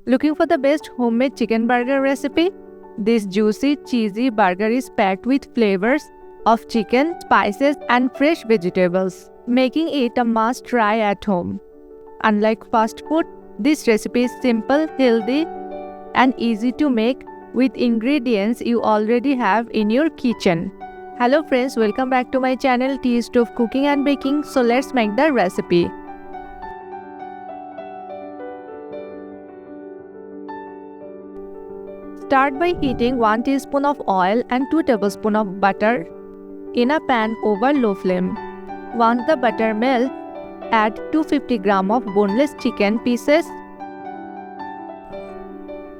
Looking for the best homemade chicken burger recipe? This juicy, cheesy burger is packed with flavors of chicken, spices, and fresh vegetables, making it a must-try at home. Unlike fast food, this recipe is simple, healthy, and easy to make with ingredients you already have in your kitchen. Hello friends, welcome back to my channel Tea Stove Cooking and Baking. So let's make the recipe. Start by heating 1 teaspoon of oil and 2 tablespoons of butter in a pan over low flame. Once the butter melts, add 250 grams of boneless chicken pieces.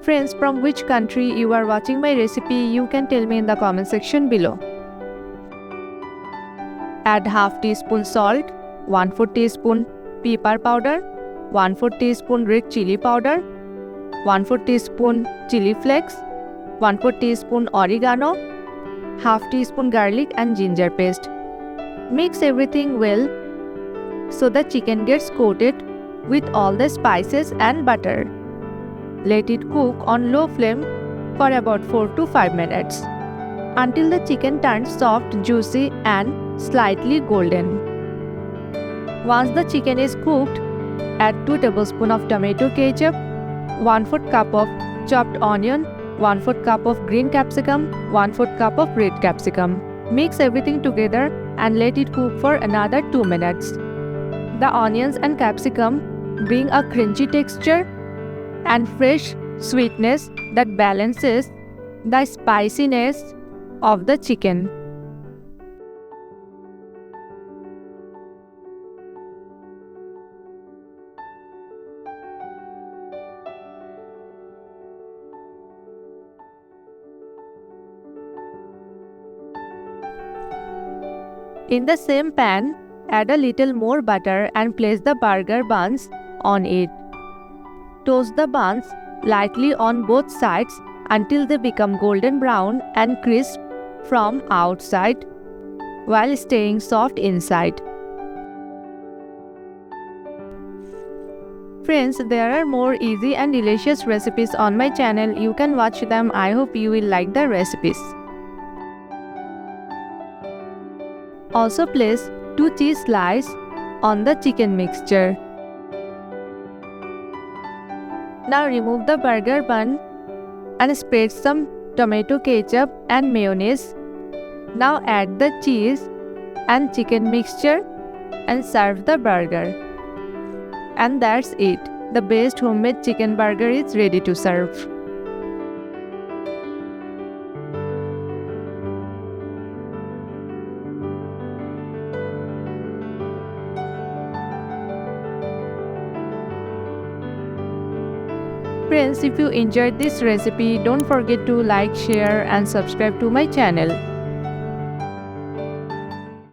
Friends, from which country you are watching my recipe, you can tell me in the comment section below. Add half teaspoon salt, 1/4 teaspoon pepper powder, 1/4 teaspoon red chilli powder, 1/4 teaspoon chili flakes, 1/4 teaspoon oregano, half teaspoon garlic and ginger paste. Mix everything well so the chicken gets coated with all the spices and butter. Let it cook on low flame for about 4 to 5 minutes until the chicken turns soft, juicy and slightly golden. Once the chicken is cooked, add 2 tablespoons of tomato ketchup, 1/4 cup of chopped onion, 1/4 cup of green capsicum, 1/4 cup of red capsicum. Mix everything together and let it cook for another 2 minutes. The onions and capsicum bring a crunchy texture and fresh sweetness that balances the spiciness of the chicken. In the same pan, add a little more butter and place the burger buns on it. Toast the buns lightly on both sides until they become golden brown and crisp from outside while staying soft inside. Friends, there are more easy and delicious recipes on my channel. You can watch them. I hope you will like the recipes. Also place 2 cheese slices on the chicken mixture. Now remove the burger bun and spread some tomato ketchup and mayonnaise. Now add the cheese and chicken mixture and serve the burger. And that's it. The best homemade chicken burger is ready to serve. Friends, if you enjoyed this recipe, don't forget to like, share and subscribe to my channel.